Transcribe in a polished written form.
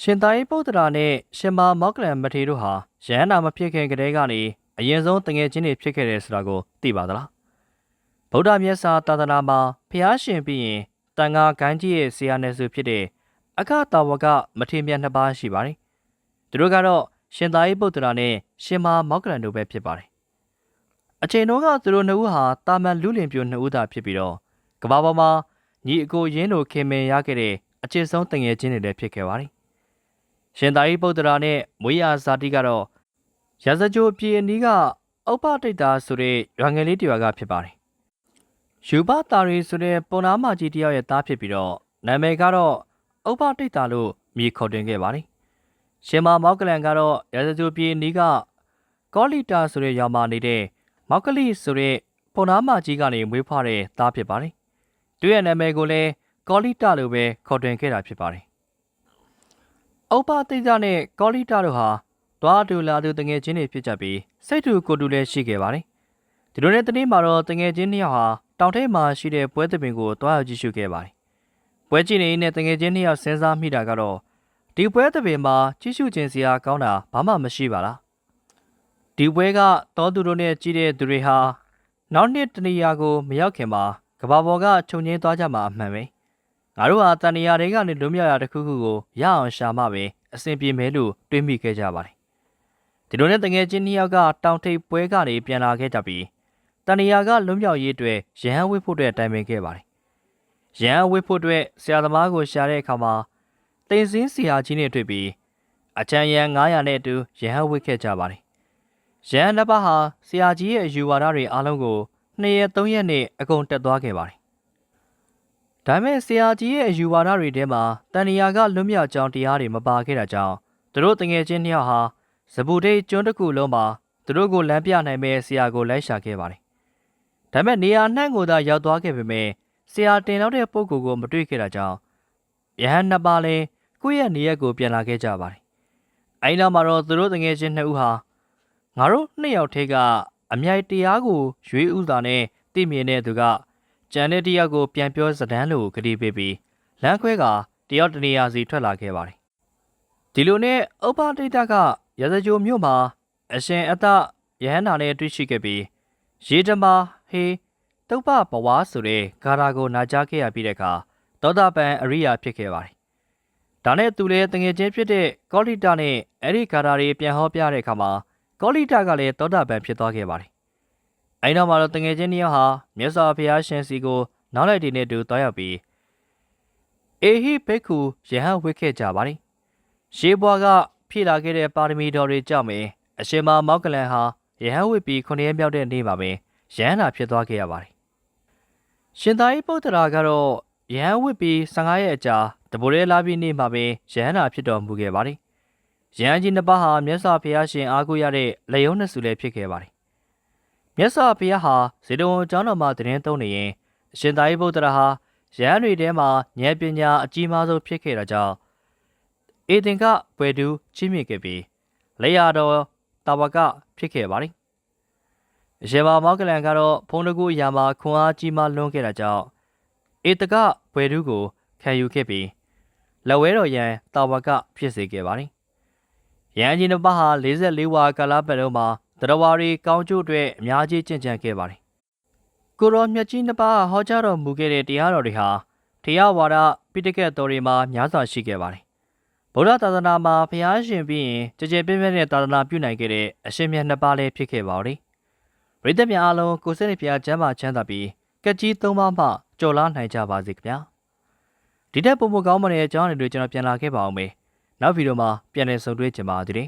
ရှင်သာရိပုတ္တရာနဲ့ရှင်မာမောက္ကလံမထေရတို့ဟာရဟန္တာမဖြစ်ခင်ကတည်းကနေအရင်ဆုံးတငယ်ချင်းတွေဖြစ်ခဲ့တယ်ဆိုတာကိုသိပါသလားဗုဒ္ဓမြတ်စွာသာသနာမှာဖျားရှင်ပြီးရင်တန်ဃာဂန်းကြီးရဲ့ဆရာနယ်စုဖြစ်တဲ့အခတာဝကမထေရမြတ်နှစ်ပါးရှိပါတယ်သူတို့ကတော့ရှင်သာရိပုတ္တရာနဲ့ရှင်မာမောက္ကလံတို့ပဲဖြစ်ပါတယ်အချိန်တုန်းကသူတို့နှစ်ဦးဟာတာမန်လူလင်ပြိုနှစ်ဦးသာဖြစ်ပြီးတော့ကမ္ဘာပေါ်မှာညီအကိုရင်းတို့ခင်မင်ရခဲ့တဲ့အကျဉ်းဆုံးတငယ်ချင်းတွေလည်းဖြစ်ခဲ့ပါတယ်ရှင်သာရိပုတ္တရာနဲ့မွေးရာဇာတိကတော့ရာဇကြိုပြည်အနီးကဥပ္ပတိတ်တာဆိုတဲ့ရွာငယ်လေးတစ်ရွာကဖြစ်ပါတယ်။ယူပတာရီဆိုတဲ့ပုံနာမကြီးတယောက်ရဲ့သားဖြစ်ပြီးတော့နာမည်ကတော့ဥပ္ပတိတ်တာလို့မြေခေါ်တင်ခဲ့ပါတယ်။ရှင်မာမောက္ကလံကတော့ရာဇကြိုပြည်အနီးကကောလိတာဆိုတဲ့ရွာမှာနေတဲ့မောက္ကလိဆိုတဲ့ပုံနာမကြီးကနေမွေးဖွားတဲ့သားဖြစ်ပါတယ်။သူရဲ့နာမည်ကိုလည်းကောလိတာလို့ပဲခေါ်တင်ခဲ့တာဖြစ်ပါတယ်။ဥပ္ပတိတ်တာနဲ့ကောလိတာတို့ဟာတွားတူလာတူတငယ်ချင်းတွေဖြစ်ကြပြီးစိတ်တူကိုယ်တူလည်းရှိခဲ့ပါတယ်။ဒီလိုနဲ့တနေ့မှာတော့တငယ်ချင်းနှစ်ယောက်ဟာတောင်ထိပ်မှာရှိတဲ့ပွဲသဘင်ကိုတွားရောက်ကြည့်ရှုခဲ့ပါတယ်။ပွဲကြည့်နေတဲ့တငယ်ချင်းနှစ်ယောက်စဉ်းစားမိတာကတော့ဒီပွဲသဘင်မှာကြည့်ရှုခြင်းစရာကောင်းတာဘာမှမရှိပါလား။ဒီပွဲကတောသူတို့နဲ့ကြည့်တဲ့သူတွေဟာနောက်နှစ်တနေရာကိုမရောက်ခင်မှာကဘာပေါ်ကခြုံငင်းသွားကြမှာအမှန်ပဲ။ငါတို့ဟာတန်နေရာတွေကနေလွတ်မြောက်ရာတစ်ခုခုကိုရအောင်ရှာမှပဲအဆင်ပြေမယ်လို့တွေးမိခဲ့ကြပါတယ်ဒီလိုနဲ့တငယ်ချင်းနှစ်ယောက်ကတောင်ထိပ်ပွဲကနေပြန်လာခဲ့ကြပြီးတန်နီယာကလွံ့မြောက်ရေးအတွက်ရဟန်းဝစ်ဖို့အတွက်တိုင်ပင်ခဲ့ပါတယ်။ရဟန်းဝစ်ဖို့အတွက်ဆရာသမားကိုရှာတဲ့အခါမှာတင်စင်းဆရာကြီးနဲ့တွေ့ပြီးအချမ်းရန်900နဲ့အတူရဟန်းဝစ်ခဲ့ကြပါတယ်။ရဟန်းနှစ်ပါးဟာဆရာကြီးရဲ့အယူဝါဒတွေအားလုံးကို2ရက်3ရက်နဲ့အကုန်တက်သွားခဲ့ပါတယ်။ဒါပေမဲ့ဆရာကြီးရဲ့အယူဝါဒတွေထဲမှာတန်နီယာကလွံ့မြောက်ကြောင်းတရားတွေမပါခဲ့တာကြောင့်သူတို့တငယ်ချင်းနှစ်ယောက်ဟာစပူဒိတ်ကျွန်းတစ်ခုလုံးမှာသူတို့ကိုလမ်းပြနိုင်မဲ့ဆရာကိုလိုက်ရှာခဲ့ပါတယ်။ဒါပေမဲ့နေရာနှံ့ကိုသာရောက်သွားခဲ့ပေမဲ့ဆရာတင်လောက်တဲ့ပုံကိုမတွေ့ခဲ့တာကြောင့်ရဟန်းနှစ်ပါးလည်းကိုယ့်ရဲ့နေရက်ကိုပြန်လာခဲ့ကြပါတယ်။အဲဒီနောက်မှာတော့သူတို့တငယ်ချင်းနှစ်ဦးဟာငါတို့နှစ်ယောက်ထဲကအမြိုက်တရားကိုရွေးဥစွာနဲ့သိမြင်တဲ့သူကကြံတဲ့တရားကိုပြန်ပြောစတန်းလို့ကတိပေးပြီးလမ်းခွဲကတယောက်တနေရာစီထွက်လာခဲ့ပါတယ်။ဒီလိုနဲ့ဥပ္ပတိတ္တကရာဇကြိုမြို့မှာအရှင်အတရဟန္တာနဲ့တွေ့ရှိခဲ့ပြီးရေဓမာဟေတုပ္ပဘဝဆိုတဲ့ဂါထာကိုနာကြားခဲ့ရပြီးတဲ့အခါသောတာပန်အရိယာဖြစ်ခဲ့ပါတယ်။ဒါနဲ့သူလည်းတငယ်ချင်းဖြစ်တဲ့ကောလိတနဲ့အဲ့ဒီဂါထာတွေပြန်ဟောပြတဲ့အခါမှာကောလိတကလည်းသောတာပန်ဖြစ်သွားခဲ့ပါတယ်။အဲဒီနောက်မှာတော့တငယ်ချင်းနှစ်ယောက်ဟာမြတ်စွာဘုရားရှင်စီကိုနောက်လိုက်တွေနဲ့တူသွားရောက်ပြီးအေဟိဘိက္ခုယဟန်ဝိခဲ့ကြပါတယ်။ရှေးဘွားကဖြည့်လာခဲ့တဲ့ပါရမီတော်တွေကြောင့်ပဲအရှင်မမောက္ကလံဟာယဟန်ဝိပြီး9ရက်မြောက်တဲ့နေ့မှာပဲယဟန်နာဖြစ်သွားခဲ့ရပါတယ်။ရှင်သာရိပုတ္တရာကတော့ယဟန်ဝိပြီး15ရက်အကြာတဘိုရဲလာပြီးနေ့မှာပဲယဟန်နာဖြစ်တော်မူခဲ့ပါတယ်။ယဟန်ကြီးနှစ်ပါးဟာမြတ်စွာဘုရားရှင်အားကိုးရတဲ့လက်ရုံးနှစ်စုလည်းဖြစ်ခဲ့ပါတယ်။မြတ်စွာဘုရားဟာဇေတဝန်ကျောင်းတော်မှာတရင်သုံးနေရင်အရှင်သာရိပုတ္တရာဟာယဟန်တွေထဲမှာဉာဏ်ပညာအကြီးမားဆုံးဖြစ်ခဲ့တာကြောင့်ဧသင်္ကဘွယ်တူချီးမြှင့်ခဲ့ပြီးလက်ရတော်တာဝကဖြစ်ခဲ့ပါတယ်။အရှင်ဘာမောက္ကလံကတော့ဖုံးတကူအရာမှာခွန်အားကြီးမားလွန်းခဲ့တာကြောင့်ဧတကဘွယ်တူကိုခံယူခဲ့ပြီးလက်ဝဲတော်ရန်တာဝကဖြစ်စေခဲ့ပါတယ်။ရဟန်းကြီးနှစ်ပါးဟာ44ဝါကာလပတ်လုံးမှာတရားဝါရီကောင်းကျိုးအတွက်အများကြီးကျင့်ကြံခဲ့ပါတယ်။ကိုရောမြတ်ကြီးနှစ်ပါးဟောကြားတော်မူခဲ့တဲ့တရားတော်တွေဟာတရားဝါဒပိဋကတ်တော်တွေမှာများစွာရှိခဲ့ပါတယ်ဗုဒ္ဓသာသနာမှာဘုရားရှင်ပြီးရင်ကြည်ကြဲပြည့်ပြည့်နဲ့သာသနာပြုနိုင်ခဲ့တဲ့အရှင်မြတ်နှစ်ပါးလည်းဖြစ်ခဲ့ပါဦး။ပရိသတ်များအားလုံးကိုယ်စိတ်နှပြချမ်းသာချမ်းသာပြီးကက်ကြီး3ပါးမှကြော်လားနိုင်ကြပါစေခင်ဗျာ။ဒီတက်ပုံမကောင်းမတဲ့အကြောင်းတွေကျွန်တော်ပြန်လာခဲ့ပါအောင်မေ။နောက်ဗီဒီယိုမှာပြန်လည်ဆုံတွေ့ကြပါသေးတယ်။